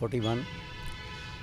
41।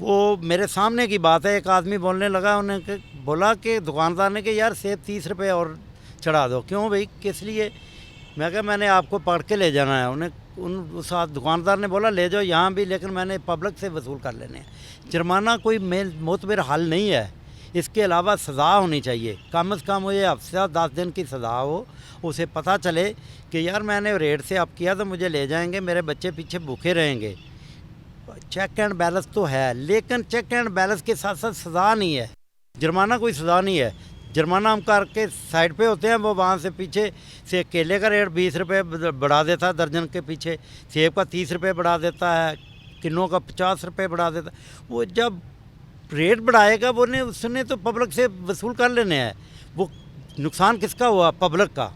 وہ میرے سامنے کی بات ہے، ایک آدمی بولنے لگا، انہیں بولا کہ دکاندار نے کہ یار سیب 30 روپے اور چڑھا دو. کیوں بھائی، کس لیے؟ میں کہا میں نے آپ کو پکڑ کے لے جانا ہے. اس دکاندار نے بولا لے جاؤ یہاں بھی، لیکن میں نے پبلک سے وصول کر لینے ہیں. جرمانہ کوئی معتبر حل نہیں ہے، اس کے علاوہ سزا ہونی چاہیے. کم از کم یہ ہفتہ 10 دن کی سزا ہو، اسے پتہ چلے کہ یار میں نے ریٹ سے اب کیا تو مجھے لے جائیں گے، میرے بچے پیچھے بھوکے رہیں گے. چیک اینڈ بیلنس تو ہے، لیکن چیک اینڈ بیلنس کے ساتھ ساتھ سزا نہیں ہے. جرمانہ کوئی سزا نہیں ہے. جرمانہ ہم کر کے سائڈ پہ ہوتے ہیں، وہ وہاں سے پیچھے سے کیلے کا ریٹ 20 روپے بڑھا دیتا ہے درجن کے پیچھے، سیب کا 30 روپے بڑھا دیتا ہے، کلوں کا 50 روپے بڑھا دیتا ہے. وہ جب ریٹ بڑھائے گا اس نے تو پبلک سے وصول کر لینے ہیں. وہ نقصان کس کا ہوا؟ پبلک کا.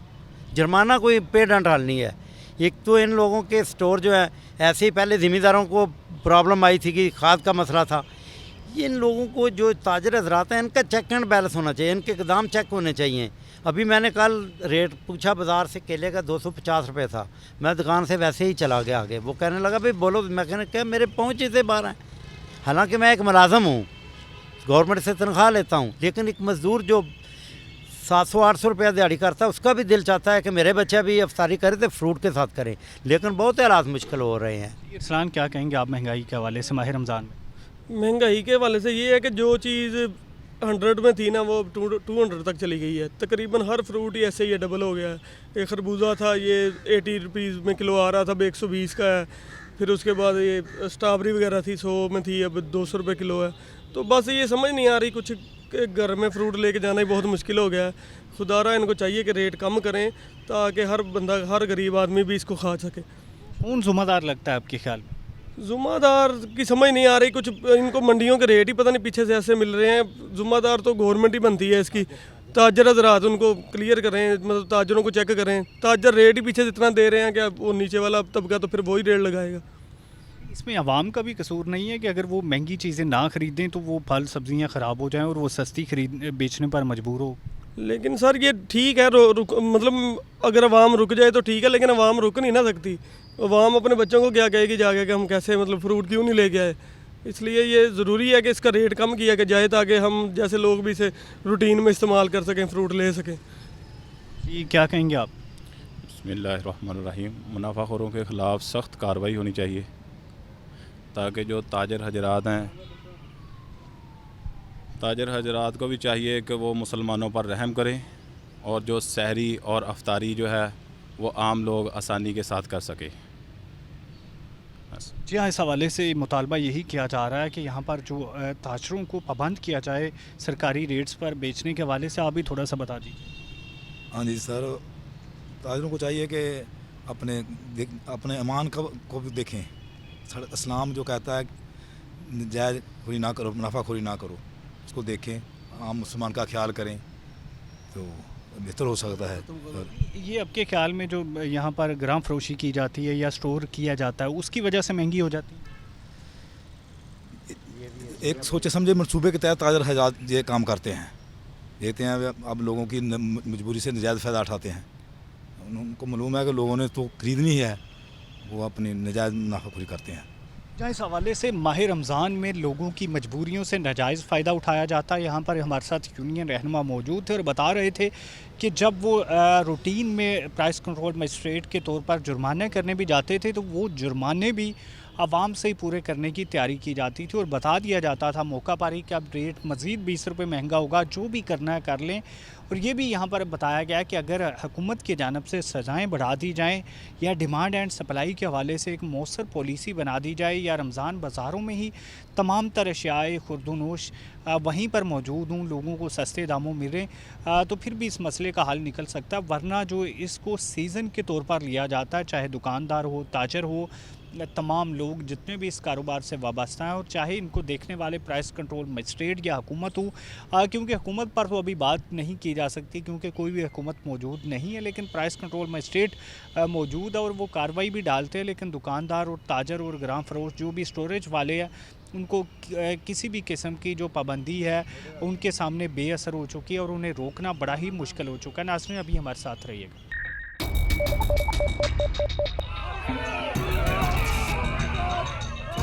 جرمانہ کوئی پے ڈنڈ حل نہیں ہے. ایک تو ان لوگوں کے سٹور جو ہے ایسے ہی پہلے زمینداروں کو پرابلم آئی تھی کہ کھاد کا مسئلہ تھا. ان لوگوں کو جو تاجر حضرات ہیں ان کا چیک اینڈ بیلنس ہونا چاہیے، ان کے اقدام چیک ہونے چاہیے. ابھی میں نے کل ریٹ پوچھا بازار سے، کیلے کا 250 روپے تھا. میں دکان سے ویسے ہی چلا گیا آگے. وہ کہنے لگا بھائی بولو. میں کہنے کہ میرے پہنچے سے باہر ہیں. حالانکہ میں ایک ملازم ہوں، گورنمنٹ سے تنخواہ لیتا ہوں، لیکن ایک مزدور جو 700-800 روپیہ دیہڑی کرتا ہے اس کا بھی دل چاہتا ہے کہ میرے بچہ بھی افطاری کرے تو فروٹ کے ساتھ کریں، لیکن بہت حالات مشکل ہو رہے ہیں. ارسلان کیا کہیں گے آپ مہنگائی کے حوالے سے ماہ رمضان میں؟ مہنگائی کے حوالے سے یہ ہے کہ جو چیز 100 میں تھی نا وہ 200 تک چلی گئی ہے. تقریباً ہر فروٹ ہی ایسے ہی ڈبل ہو گیا ہے. ایک خربوزہ تھا یہ 80 روپیز میں کلو آ رہا تھا، اب 120 کا ہے. پھر اس کے بعد یہ اسٹرابری وغیرہ تھی 100 میں تھی، اب 200 روپے کلو ہے. تو بس یہ سمجھ نہیں آ رہی کچھ کہ گھر میں فروٹ لے کے جانا ہی بہت مشکل ہو گیا ہے. خدا را ان کو چاہیے کہ ریٹ کم کریں تاکہ ہر بندہ، ہر غریب آدمی بھی اس کو کھا سکے. کون ذمہ دار لگتا ہے آپ کے خیال میں؟ ذمہ دار کی سمجھ نہیں آ رہی کچھ. ان کو منڈیوں کے ریٹ ہی پتہ نہیں پیچھے سے ایسے مل رہے ہیں. ذمہ دار تو گورنمنٹ ہی بنتی ہے اس کی. تاجر حضرات ان کو کلیئر کریں، مطلب تاجروں کو چیک کریں. تاجر ریٹ ہی پیچھے سے اتنا دے رہے ہیں کہ وہ نیچے والا طبقہ تو پھر وہی ریٹ لگائے گا. اس میں عوام کا بھی قصور نہیں ہے کہ اگر وہ مہنگی چیزیں نہ خریدیں تو وہ پھل سبزیاں خراب ہو جائیں اور وہ سستی بیچنے پر مجبور ہو؟ لیکن سر یہ ٹھیک ہے، مطلب اگر عوام رک جائے تو ٹھیک ہے، لیکن عوام رک نہیں نہ سکتی. عوام اپنے بچوں کو کیا کہے گی جا کے کہ ہم کیسے مطلب فروٹ کیوں نہیں لے کے آئے. اس لیے یہ ضروری ہے کہ اس کا ریٹ کم کیا کہ جائے تاکہ ہم جیسے لوگ بھی اسے روٹین میں استعمال کر سکیں، فروٹ لے سکیں. یہ کیا کہیں گے آپ؟ بسم اللہ الرحمن الرحیم. منافع خوروں کے خلاف سخت کارروائی ہونی چاہیے تاکہ جو تاجر حضرات ہیں، تاجر حضرات کو بھی چاہیے کہ وہ مسلمانوں پر رحم کریں اور جو سحری اور افطاری جو ہے وہ عام لوگ آسانی کے ساتھ کر سکیں. جی ہاں، اس حوالے سے مطالبہ یہی کیا جا رہا ہے کہ یہاں پر جو تاجروں کو پابند کیا جائے سرکاری ریٹس پر بیچنے کے حوالے سے. آپ بھی تھوڑا سا بتا دیجیے. ہاں جی سر، تاجروں کو چاہیے کہ اپنے ایمان کو بھی دیکھیں. اسلام جو کہتا ہے جائز خوری نہ کرو، منافع خوری نہ کرو، اس کو دیکھیں. عام مسلمان کا خیال کریں تو بہتر ہو سکتا ہے. یہ آپ کے خیال میں جو یہاں پر گرام فروشی کی جاتی ہے یا سٹور کیا جاتا ہے اس کی وجہ سے مہنگی ہو جاتی ہے؟ ایک سوچے سمجھے منصوبے کے تحت تاجر حضرات یہ کام کرتے ہیں، دیتے ہیں. اب لوگوں کی مجبوری سے نجائز فائدہ اٹھاتے ہیں. ان کو معلوم ہے کہ لوگوں نے تو خریدنی ہے، وہ اپنی نجائز منافع خوری کرتے ہیں. جہاں اس حوالے سے ماہ رمضان میں لوگوں کی مجبوریوں سے ناجائز فائدہ اٹھایا جاتا ہے. یہاں پر ہمارے ساتھ یونین رہنما موجود تھے اور بتا رہے تھے کہ جب وہ روٹین میں پرائس کنٹرول مجسٹریٹ کے طور پر جرمانے کرنے بھی جاتے تھے تو وہ جرمانے بھی عوام سے ہی پورے کرنے کی تیاری کی جاتی تھی اور بتا دیا جاتا تھا موقع پر ہی کہ اب ریٹ مزید 20 روپے مہنگا ہوگا، جو بھی کرنا ہے کر لیں. اور یہ بھی یہاں پر بتایا گیا کہ اگر حکومت کی جانب سے سزائیں بڑھا دی جائیں یا ڈیمانڈ اینڈ سپلائی کے حوالے سے ایک مؤثر پالیسی بنا دی جائے یا رمضان بازاروں میں ہی تمام تر اشیاء خورد و نوش وہیں پر موجود ہوں، لوگوں کو سستے داموں ملیں تو پھر بھی اس مسئلے کا حل نکل سکتا ہے. ورنہ جو اس کو سیزن کے طور پر لیا جاتا ہے، چاہے دکاندار ہو، تاجر ہو، تمام لوگ جتنے بھی اس کاروبار سے وابستہ ہیں، اور چاہے ان کو دیکھنے والے پرائس کنٹرول مجسٹریٹ یا حکومت ہو، کیونکہ حکومت پر تو ابھی بات نہیں کی جا سکتی کیونکہ کوئی بھی حکومت موجود نہیں ہے، لیکن پرائس کنٹرول مجسٹریٹ موجود ہے اور وہ کارروائی بھی ڈالتے ہیں. لیکن دکاندار اور تاجر اور گرام فروش جو بھی اسٹوریج والے ہیں ان کو کسی بھی قسم کی جو پابندی ہے ان کے سامنے بے اثر ہو چکی ہے اور انہیں روکنا بڑا ہی مشکل ہو چکا ہے. ناظرین ابھی ہمارے ساتھ رہیے گا.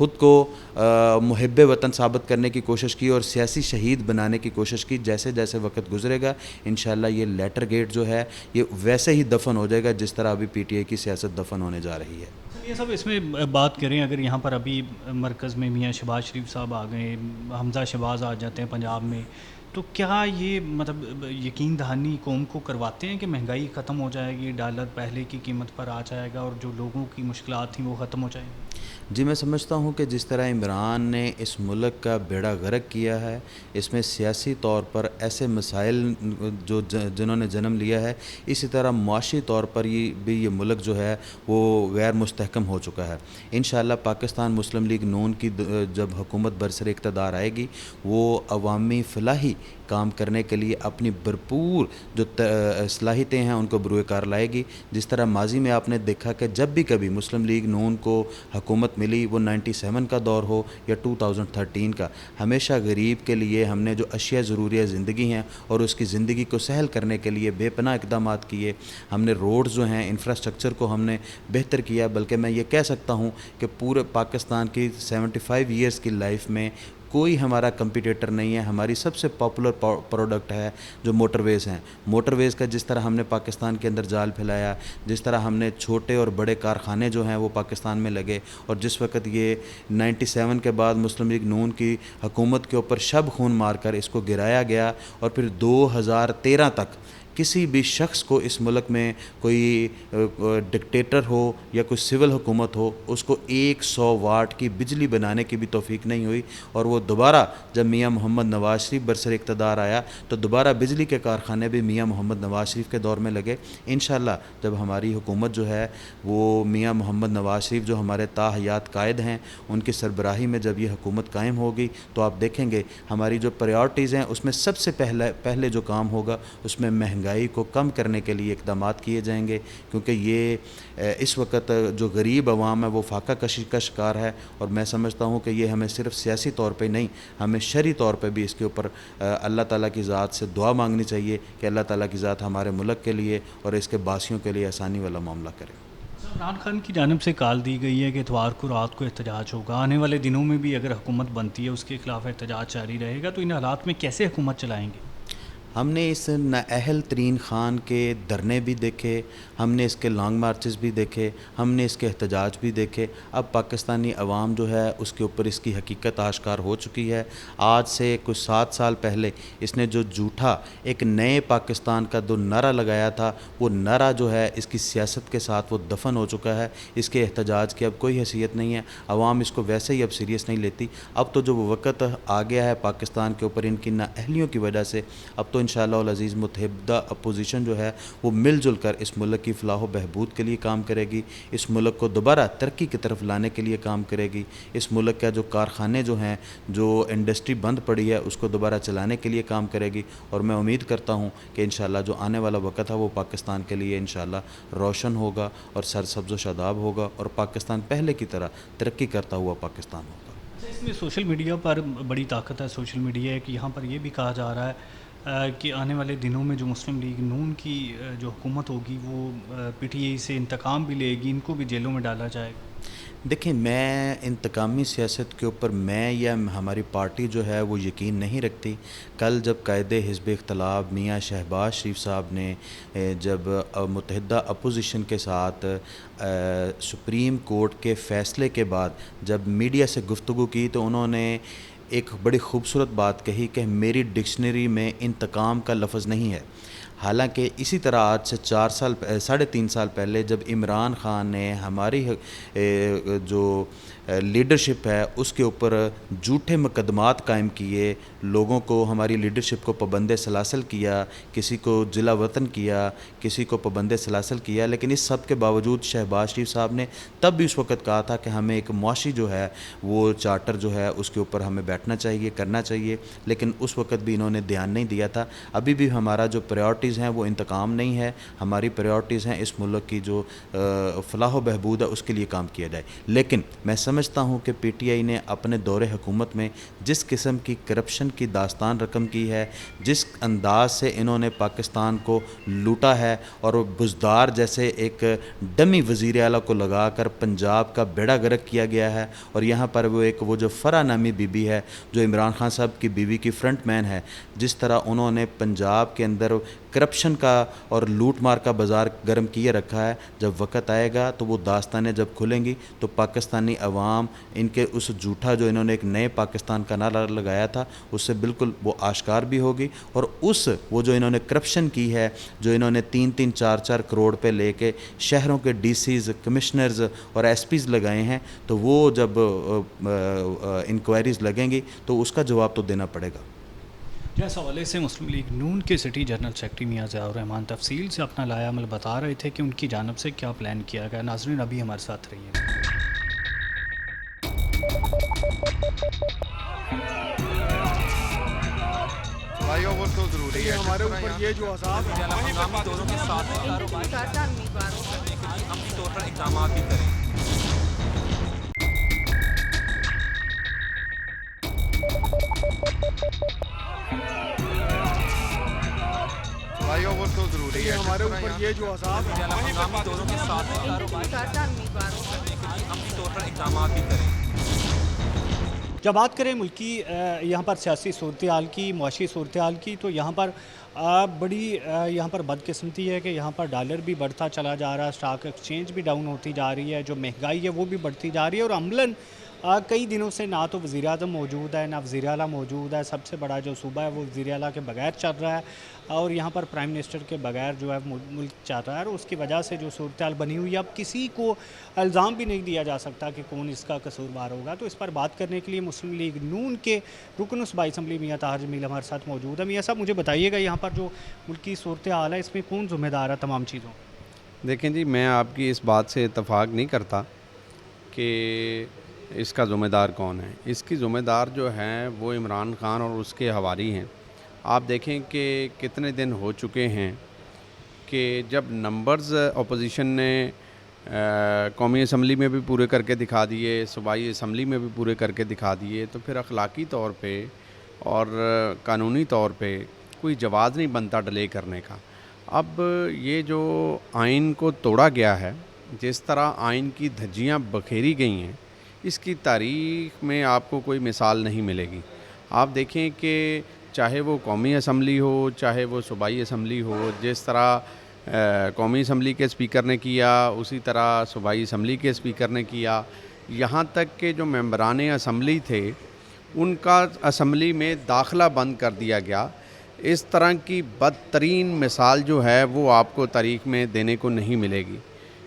خود کو محب وطن ثابت کرنے کی کوشش کی اور سیاسی شہید بنانے کی کوشش کی. جیسے جیسے وقت گزرے گا انشاءاللہ یہ لیٹر گیٹ جو ہے یہ ویسے ہی دفن ہو جائے گا جس طرح ابھی پی ٹی آئی کی سیاست دفن ہونے جا رہی ہے. یہ سب اس میں بات کریں اگر یہاں پر ابھی مرکز میں میاں شہباز شریف صاحب آ گئے, حمزہ شہباز آ جاتے ہیں پنجاب میں, تو کیا یہ مطلب یقین دہانی قوم کو کرواتے ہیں کہ مہنگائی ختم ہو جائے گی, ڈالر پہلے کی قیمت پر آ جائے گا اور جو لوگوں کی مشکلات تھیں وہ ختم ہو جائیں گی؟ جی میں سمجھتا ہوں کہ جس طرح عمران نے اس ملک کا بیڑا غرق کیا ہے, اس میں سیاسی طور پر ایسے مسائل جو جنہوں نے جنم لیا ہے, اسی طرح معاشی طور پر بھی یہ ملک جو ہے وہ غیر مستحکم ہو چکا ہے. انشاءاللہ پاکستان مسلم لیگ نون کی جب حکومت برسر اقتدار آئے گی وہ عوامی فلاحی کام کرنے کے لیے اپنی بھرپور جو صلاحیتیں ہیں ان کو بروئے کار لائے گی. جس طرح ماضی میں آپ نے دیکھا کہ جب بھی کبھی مسلم لیگ نون کو حکومت ملی, وہ 97 کا دور ہو یا 2013 کا, ہمیشہ غریب کے لیے ہم نے جو اشیاء ضروریہ زندگی ہیں اور اس کی زندگی کو سہل کرنے کے لیے بے پناہ اقدامات کیے. ہم نے روڈز جو ہیں انفراسٹرکچر کو ہم نے بہتر کیا, بلکہ میں یہ کہہ سکتا ہوں کہ پورے پاکستان کی 75 ایئرز کی لائف میں کوئی ہمارا کمپیٹیٹر نہیں ہے. ہماری سب سے پاپولر پروڈکٹ ہے جو موٹر ویز ہیں. موٹر ویز کا جس طرح ہم نے پاکستان کے اندر جال پھیلایا, جس طرح ہم نے چھوٹے اور بڑے کارخانے جو ہیں وہ پاکستان میں لگے, اور جس وقت یہ 97 کے بعد مسلم لیگ نون کی حکومت کے اوپر شب خون مار کر اس کو گرایا گیا, اور پھر 2013 تک کسی بھی شخص کو اس ملک میں کوئی ڈکٹیٹر ہو یا کوئی سول حکومت ہو اس کو 100 واٹ کی بجلی بنانے کی بھی توفیق نہیں ہوئی. اور وہ دوبارہ جب میاں محمد نواز شریف برسر اقتدار آیا تو دوبارہ بجلی کے کارخانے بھی میاں محمد نواز شریف کے دور میں لگے. انشاءاللہ جب ہماری حکومت جو ہے وہ میاں محمد نواز شریف جو ہمارے تاحیات قائد ہیں ان کی سربراہی میں جب یہ حکومت قائم ہوگی تو آپ دیکھیں گے ہماری جو پریورٹیز ہیں اس میں سب سے پہلے جو کام ہوگا اس میں مہنگائی کو کم کرنے کے لیے اقدامات کیے جائیں گے, کیونکہ یہ اس وقت جو غریب عوام ہے وہ فاقہ کشی کا شکار ہے. اور میں سمجھتا ہوں کہ یہ ہمیں صرف سیاسی طور پہ نہیں, ہمیں شرعی طور پہ بھی اس کے اوپر اللہ تعالیٰ کی ذات سے دعا مانگنی چاہیے کہ اللہ تعالیٰ کی ذات ہمارے ملک کے لیے اور اس کے باسیوں کے لیے آسانی والا معاملہ کرے. عمران خان کی جانب سے کال دی گئی ہے کہ اتوار کو رات کو احتجاج ہوگا. آنے والے دنوں میں بھی اگر حکومت بنتی ہے اس کے خلاف احتجاج جاری رہے گا, تو ان حالات میں کیسے حکومت چلائیں گے؟ ہم نے اس نااہل ترین خان کے دھرنے بھی دیکھے, ہم نے اس کے لانگ مارچز بھی دیکھے, ہم نے اس کے احتجاج بھی دیکھے. اب پاکستانی عوام جو ہے اس کے اوپر اس کی حقیقت آشکار ہو چکی ہے. آج سے کچھ 7 سال پہلے اس نے جو جھوٹا ایک نئے پاکستان کا جو نعرہ لگایا تھا وہ نعرہ جو ہے اس کی سیاست کے ساتھ وہ دفن ہو چکا ہے. اس کے احتجاج کی اب کوئی حیثیت نہیں ہے. عوام اس کو ویسے ہی اب سیریس نہیں لیتی. اب تو جو وقت آ گیا ہے پاکستان کے اوپر ان کی نااہلیوں کی وجہ سے, اب تو انشاءاللہ العزیز متحدہ اپوزیشن جو ہے وہ مل جل کر اس ملک کی فلاح و بہبود کے لیے کام کرے گی, اس ملک کو دوبارہ ترقی کی طرف لانے کے لیے کام کرے گی. اس ملک کا جو کارخانے جو ہیں, جو انڈسٹری بند پڑی ہے اس کو دوبارہ چلانے کے لیے کام کرے گی. اور میں امید کرتا ہوں کہ انشاءاللہ جو آنے والا وقت ہے وہ پاکستان کے لیے انشاءاللہ روشن ہوگا اور سرسبز و شاداب ہوگا, اور پاکستان پہلے کی طرح ترقی کرتا ہوا پاکستان ہوگا. اس میں سوشل میڈیا پر بڑی طاقت ہے. سوشل میڈیا ہے کہ یہاں پر یہ بھی کہا جا رہا ہے کہ آنے والے دنوں میں جو مسلم لیگ نون کی جو حکومت ہوگی وہ پی ٹی آئی سے انتقام بھی لے گی, ان کو بھی جیلوں میں ڈالا جائے گا. دیکھیں میں انتقامی سیاست کے اوپر میں یا ہماری پارٹی جو ہے وہ یقین نہیں رکھتی. کل جب قائد حزب اختلاف میاں شہباز شریف صاحب نے جب متحدہ اپوزیشن کے ساتھ سپریم کورٹ کے فیصلے کے بعد جب میڈیا سے گفتگو کی تو انہوں نے ایک بڑی خوبصورت بات کہی کہ میری ڈکشنری میں انتقام کا لفظ نہیں ہے. حالانکہ اسی طرح آج سے 3.5 سال پہلے جب عمران خان نے ہماری جو لیڈرشپ ہے اس کے اوپر جھوٹے مقدمات قائم کیے, لوگوں کو ہماری لیڈرشپ کو پابند سلاسل کیا, کسی کو جلا وطن کیا, کسی کو پابند سلاسل کیا, لیکن اس سب کے باوجود شہباز شریف صاحب نے تب بھی اس وقت کہا تھا کہ ہمیں ایک معاشی جو ہے وہ چارٹر جو ہے اس کے اوپر ہمیں بیٹھنا چاہیے, کرنا چاہیے, لیکن اس وقت بھی انہوں نے دھیان نہیں دیا تھا. ابھی بھی ہمارا جو پریورٹی پریورٹیز ہیں وہ انتقام نہیں ہے. ہماری پریورٹیز ہیں اس ملک کی جو فلاح و بہبود ہے اس کے لیے کام کیا جائے. لیکن میں سمجھتا ہوں کہ پی ٹی آئی نے اپنے دور حکومت میں جس قسم کی کرپشن کی داستان رقم کی ہے, جس انداز سے انہوں نے پاکستان کو لوٹا ہے, اور وہ بزدار جیسے ایک ڈمی وزیر اعلیٰ کو لگا کر پنجاب کا بیڑا غرق کیا گیا ہے. اور یہاں پر وہ جو فرح نامی بی بی ہے جو عمران خان صاحب کی بیوی کی فرنٹ مین ہے, جس طرح انہوں نے پنجاب کے اندر کرپشن کا اور لوٹ مار کا بازار گرم کیے رکھا ہے, جب وقت آئے گا تو وہ داستانیں جب کھلیں گی تو پاکستانی عوام ان کے اس جھوٹا جو انہوں نے ایک نئے پاکستان کا نعرہ لگایا تھا اس سے بالکل وہ آشکار بھی ہوگی. اور وہ جو انہوں نے کرپشن کی ہے, جو انہوں نے 3-3 4-4 کروڑ پہ لے کے شہروں کے ڈی سیز, کمشنرز اور ایس پیز لگائے ہیں, تو وہ جب انکوائریز لگیں گی تو اس کا جواب تو دینا پڑے گا. جس حوالے سے مسلم لیگ نون کے سٹی جنرل سیکرٹری میاں ضیاء الرحمان تفصیل سے اپنا لایا عمل بتا رہے تھے کہ ان کی جانب سے کیا پلان کیا گیا. ناظرین ابھی ہمارے ساتھ رہیے. بھائیوں وہ تو ضروری ہے ہمارے اوپر یہ جو عذاب ہے مقامی دوروں کے ساتھ عملی طور پر اقدامات بھی کریں. بھائیوں وہ تو ضروری ہے ہمارے اوپر یہ جو عذاب ہے مقامی دوروں کے ساتھ عملی طور پر اقدامات بھی کریں. جب بات کریں ملکی یہاں پر سیاسی صورتحال کی, معاشی صورتحال کی, تو یہاں پر بڑی یہاں پر بدقسمتی ہے کہ یہاں پر ڈالر بھی بڑھتا چلا جا رہا ہے, اسٹاک ایکسچینج بھی ڈاؤن ہوتی جا رہی ہے, جو مہنگائی ہے وہ بھی بڑھتی جا رہی ہے, اور عملاً کئی دنوں سے نہ تو وزیر اعظم موجود ہے نہ وزیر اعلیٰ موجود ہے. سب سے بڑا جو صوبہ ہے وہ وزیر اعلیٰ کے بغیر چل رہا ہے, اور یہاں پر پرائم منسٹر کے بغیر جو ہے ملک چل رہا ہے, اور اس کی وجہ سے جو صورتحال بنی ہوئی ہے اب کسی کو الزام بھی نہیں دیا جا سکتا کہ کون اس کا قصوروار ہوگا. تو اس پر بات کرنے کے لیے مسلم لیگ نون کے رکن صوبائی اسمبلی میاں طاہر جمیل ہمارے ساتھ موجود ہے. میاں صاحب مجھے بتائیے گا یہاں پر جو ملکی صورتحال ہے اس میں کون ذمہ دار ہے تمام چیزوں؟ دیکھیں جی, میں آپ کی اس بات سے اتفاق نہیں کرتا کہ اس کا ذمہ دار کون ہے. اس کی ذمہ دار جو ہیں وہ عمران خان اور اس کے حوالی ہیں. آپ دیکھیں کہ کتنے دن ہو چکے ہیں کہ جب نمبرز اپوزیشن نے قومی اسمبلی میں بھی پورے کر کے دکھا دیے, صوبائی اسمبلی میں بھی پورے کر کے دکھا دیے, تو پھر اخلاقی طور پہ اور قانونی طور پہ کوئی جواز نہیں بنتا ڈیلے کرنے کا. اب یہ جو آئین کو توڑا گیا ہے, جس طرح آئین کی دھجیاں بکھیری گئی ہیں, اس کی تاریخ میں آپ کو کوئی مثال نہیں ملے گی. آپ دیکھیں کہ چاہے وہ قومی اسمبلی ہو چاہے وہ صوبائی اسمبلی ہو, جس طرح قومی اسمبلی کے اسپیکر نے کیا اسی طرح صوبائی اسمبلی کے اسپیکر نے کیا, یہاں تک کہ جو ممبران اسمبلی تھے ان کا اسمبلی میں داخلہ بند کر دیا گیا. اس طرح کی بدترین مثال جو ہے وہ آپ کو تاریخ میں دینے کو نہیں ملے گی.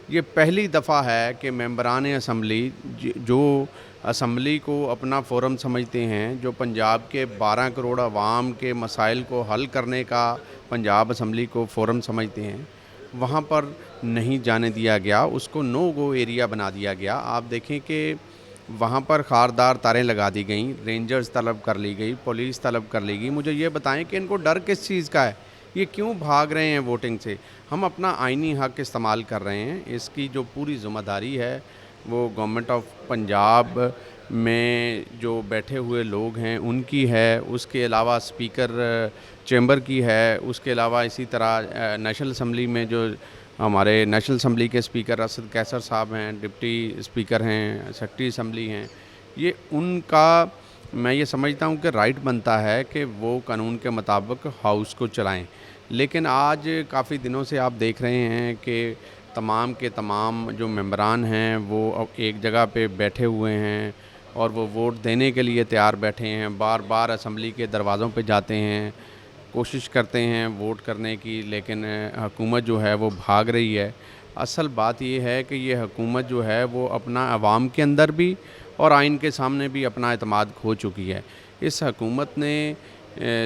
یہ پہلی دفعہ ہے کہ ممبران اسمبلی جو اسمبلی کو اپنا فورم سمجھتے ہیں, جو پنجاب کے 12 کروڑ عوام کے مسائل کو حل کرنے کا پنجاب اسمبلی کو فورم سمجھتے ہیں, وہاں پر نہیں جانے دیا گیا, اس کو نو گو ایریا بنا دیا گیا. آپ دیکھیں کہ وہاں پر خاردار تاریں لگا دی گئیں, رینجرز طلب کر لی گئی, پولیس طلب کر لی گئی. مجھے یہ بتائیں کہ ان کو ڈر کس چیز کا ہے, یہ کیوں بھاگ رہے ہیں ووٹنگ سے؟ ہم اپنا آئینی حق استعمال کر رہے ہیں. اس کی جو پوری ذمہ داری ہے وہ گورنمنٹ آف پنجاب میں جو بیٹھے ہوئے لوگ ہیں ان کی ہے, اس کے علاوہ اسپیکر چیمبر کی ہے, اس کے علاوہ اسی طرح نیشنل اسمبلی میں جو ہمارے نیشنل اسمبلی کے اسپیکر اسد کیسر صاحب ہیں, ڈپٹی اسپیکر ہیں, سیکرٹری اسمبلی ہیں, یہ ان کا میں یہ سمجھتا ہوں کہ رائٹ بنتا ہے کہ وہ قانون کے مطابق ہاؤس کو چلائیں. لیکن آج کافی دنوں سے آپ دیکھ رہے ہیں کہ تمام کے تمام جو ممبران ہیں وہ ایک جگہ پہ بیٹھے ہوئے ہیں اور وہ ووٹ دینے کے لیے تیار بیٹھے ہیں, بار بار اسمبلی کے دروازوں پہ جاتے ہیں, کوشش کرتے ہیں ووٹ کرنے کی, لیکن حکومت جو ہے وہ بھاگ رہی ہے. اصل بات یہ ہے کہ یہ حکومت جو ہے وہ اپنا عوام کے اندر بھی اور آئین کے سامنے بھی اپنا اعتماد کھو چکی ہے. اس حکومت نے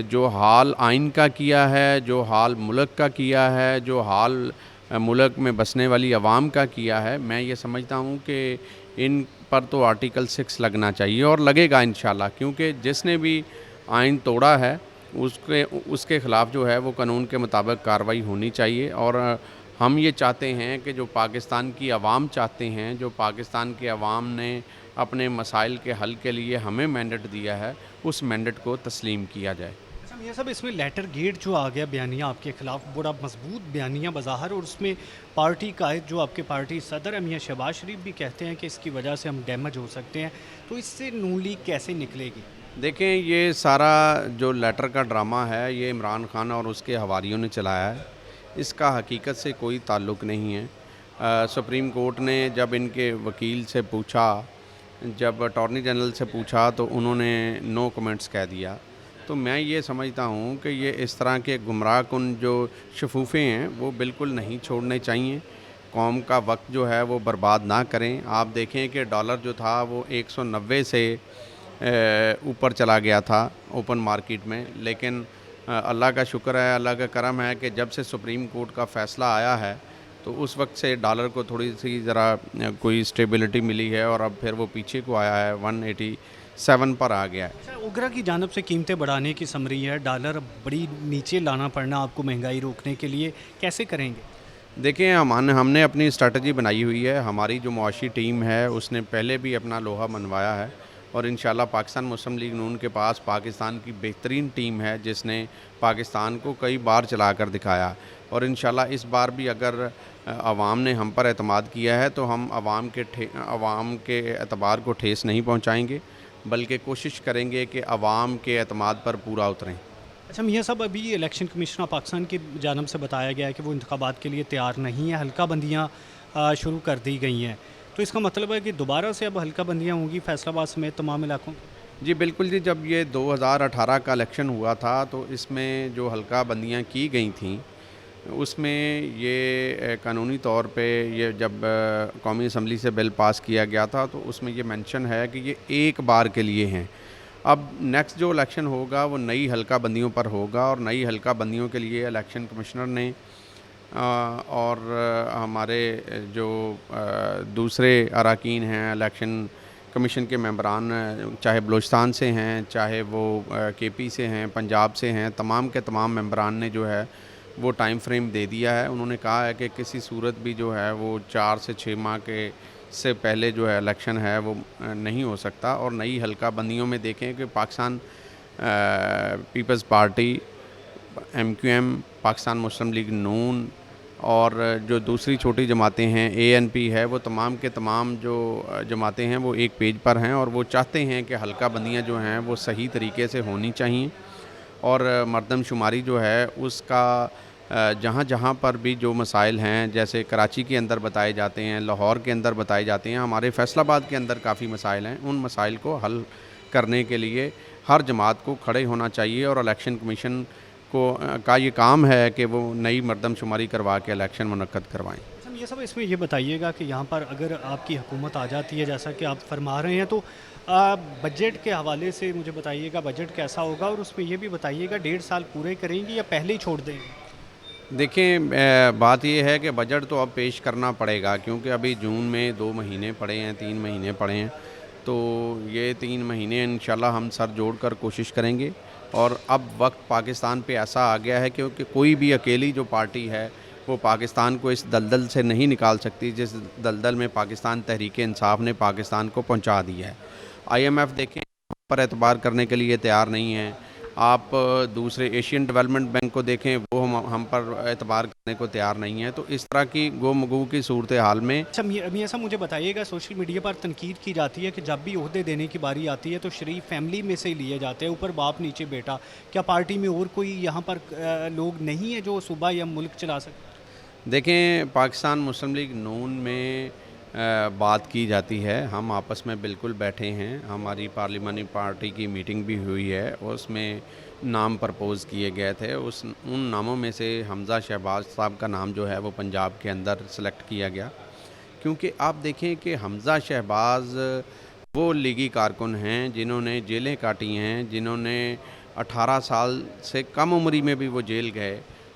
جو حال آئین کا کیا ہے, جو حال ملک کا کیا ہے, جو حال ملک میں بسنے والی عوام کا کیا ہے, میں یہ سمجھتا ہوں کہ ان پر تو آرٹیکل 6 لگنا چاہیے, اور لگے گا انشاءاللہ, کیونکہ جس نے بھی آئین توڑا ہے اس کے خلاف جو ہے وہ قانون کے مطابق کارروائی ہونی چاہیے. اور ہم یہ چاہتے ہیں کہ جو پاکستان کی عوام چاہتے ہیں, جو پاکستان کے عوام نے اپنے مسائل کے حل کے لیے ہمیں مینڈیٹ دیا ہے, اس مینڈیٹ کو تسلیم کیا جائے. یہ سب اس میں لیٹر گیٹ جو آ گیا بیانیہ آپ کے خلاف, بڑا مضبوط بیانیہ بظاہر, اور اس میں پارٹی قائد جو آپ کے پارٹی صدر میاں شہباز شریف بھی کہتے ہیں کہ اس کی وجہ سے ہم ڈیمیج ہو سکتے ہیں, تو اس سے نون لیگ کیسے نکلے گی؟ دیکھیں, یہ سارا جو لیٹر کا ڈرامہ ہے یہ عمران خان اور اس کے حواریوں نے چلایا ہے. اس کا حقیقت سے کوئی تعلق نہیں ہے. سپریم کورٹ نے جب ان کے وکیل سے پوچھا, جب اٹارنی جنرل سے پوچھا, تو انہوں نے نو کمنٹس کہہ دیا. تو میں یہ سمجھتا ہوں کہ یہ اس طرح کے گمراہ کن جو شفوفے ہیں وہ بالکل نہیں چھوڑنے چاہیے. قوم کا وقت جو ہے وہ برباد نہ کریں. آپ دیکھیں کہ ڈالر جو تھا وہ 190 سے اوپر چلا گیا تھا اوپن مارکیٹ میں, لیکن اللہ کا شکر ہے, اللہ کا کرم ہے کہ جب سے سپریم کورٹ کا فیصلہ آیا ہے تو اس وقت سے ڈالر کو تھوڑی سی ذرا کوئی اسٹیبلٹی ملی ہے, اور اب پھر وہ پیچھے کو آیا ہے, 187 پر آ گیا ہے. اوگرا کی جانب سے قیمتیں بڑھانے کی سمری ہے, ڈالر بڑی نیچے لانا پڑنا آپ کو مہنگائی روکنے کے لیے, کیسے کریں گے؟ دیکھیں, ہم نے اپنی اسٹریٹجی بنائی ہوئی ہے. ہماری جو معاشی ٹیم ہے اس نے پہلے بھی اپنا لوہا منوایا ہے, اور انشاءاللہ پاکستان مسلم لیگ نون کے پاس پاکستان کی بہترین ٹیم ہے جس نے پاکستان کو کئی بار چلا کر دکھایا. اور انشاءاللہ اس بار بھی اگر عوام نے ہم پر اعتماد کیا ہے تو ہم عوام کے اعتبار کو ٹھیس نہیں پہنچائیں گے, بلکہ کوشش کریں گے کہ عوام کے اعتماد پر پورا اتریں. اچھا میاں صاحب, ابھی الیکشن کمیشن آف پاکستان کی جانب سے بتایا گیا ہے کہ وہ انتخابات کے لیے تیار نہیں ہے, حلقہ بندیاں شروع کر دی گئی ہیں, تو اس کا مطلب ہے کہ دوبارہ سے اب حلقہ بندیاں ہوں گی فیصل آباد سمیت تمام علاقوں؟ جی بالکل جی, جب یہ 2018 کا الیکشن ہوا تھا تو اس میں جو حلقہ بندیاں کی گئی تھیں اس میں یہ قانونی طور پہ یہ جب قومی اسمبلی سے بل پاس کیا گیا تھا تو اس میں یہ مینشن ہے کہ یہ ایک بار کے لیے ہیں. اب نیکسٹ جو الیکشن ہوگا وہ نئی حلقہ بندیوں پر ہوگا, اور نئی حلقہ بندیوں کے لیے الیکشن کمشنر نے اور ہمارے جو دوسرے اراکین ہیں الیکشن کمیشن کے ممبران, چاہے بلوچستان سے ہیں, چاہے وہ کے پی سے ہیں, پنجاب سے ہیں, تمام کے تمام ممبران نے جو ہے وہ ٹائم فریم دے دیا ہے. انہوں نے کہا ہے کہ کسی صورت بھی جو ہے وہ 4 سے 6 ماہ کے سے پہلے جو ہے الیکشن ہے وہ نہیں ہو سکتا. اور نئی حلقہ بندیوں میں دیکھیں کہ پاکستان پیپلز پارٹی, MQM, پاکستان مسلم لیگ نون, اور جو دوسری چھوٹی جماعتیں ہیں ANP ہے, وہ تمام کے تمام جو جماعتیں ہیں وہ ایک پیج پر ہیں, اور وہ چاہتے ہیں کہ حلقہ بندیاں جو ہیں وہ صحیح طریقے سے ہونی چاہیے. اور مردم شماری جو ہے اس کا جہاں جہاں پر بھی جو مسائل ہیں, جیسے کراچی کے اندر بتائے جاتے ہیں, لاہور کے اندر بتائے جاتے ہیں, ہمارے فیصل آباد کے اندر کافی مسائل ہیں, ان مسائل کو حل کرنے کے لیے ہر جماعت کو کھڑے ہونا چاہیے. اور الیکشن کمیشن کا یہ کام ہے کہ وہ نئی مردم شماری کروا کے الیکشن منعقد کروائیں. یہ سب اس میں یہ بتائیے گا کہ یہاں پر اگر آپ کی حکومت آ جاتی ہے جیسا کہ آپ فرما رہے ہیں, تو بجٹ کے حوالے سے مجھے بتائیے گا بجٹ کیسا ہوگا, اور اس میں یہ بھی بتائیے گا 1.5 سال پورے کریں گے یا پہلے ہی چھوڑ دیں گے؟ دیکھیں, بات یہ ہے کہ بجٹ تو اب پیش کرنا پڑے گا, کیونکہ ابھی جون میں 2 مہینے پڑے ہیں, 3 مہینے پڑے ہیں, تو یہ 3 مہینے انشاءاللہ ہم سر جوڑ کر کوشش کریں گے. اور اب وقت پاکستان پہ ایسا آ گیا ہے کیونکہ کوئی بھی اکیلی جو پارٹی ہے وہ پاکستان کو اس دلدل سے نہیں نکال سکتی جس دلدل میں پاکستان تحریک انصاف نے پاکستان کو پہنچا دیا ہے. IMF دیکھیں پر اعتبار کرنے کے لیے تیار نہیں ہیں, آپ دوسرے ایشین ڈیولپمنٹ بینک کو دیکھیں وہ ہم پر اعتبار کرنے کو تیار نہیں ہیں. تو اس طرح کی گو مگو کی صورتحال میں اچھا میاں صاحب مجھے بتائیے گا, سوشل میڈیا پر تنقید کی جاتی ہے کہ جب بھی عہدے دینے کی باری آتی ہے تو شریف فیملی میں سے ہی لیے جاتے ہیں, اوپر باپ نیچے بیٹا. کیا پارٹی میں اور کوئی یہاں پر لوگ نہیں ہیں جو صوبہ یا ملک چلا سکتے؟ دیکھیں, پاکستان مسلم لیگ نون میں بات کی جاتی ہے, ہم آپس میں بالکل بیٹھے ہیں, ہماری پارلیمانی پارٹی کی میٹنگ بھی ہوئی ہے, اس میں نام پرپوز کیے گئے تھے. ان ناموں میں سے حمزہ شہباز صاحب کا نام جو ہے وہ پنجاب کے اندر سلیکٹ کیا گیا, کیونکہ آپ دیکھیں کہ حمزہ شہباز وہ لیگی کارکن ہیں جنہوں نے جیلیں کاٹی ہیں, جنہوں نے 18 سال سے کم عمری میں بھی وہ جیل گئے,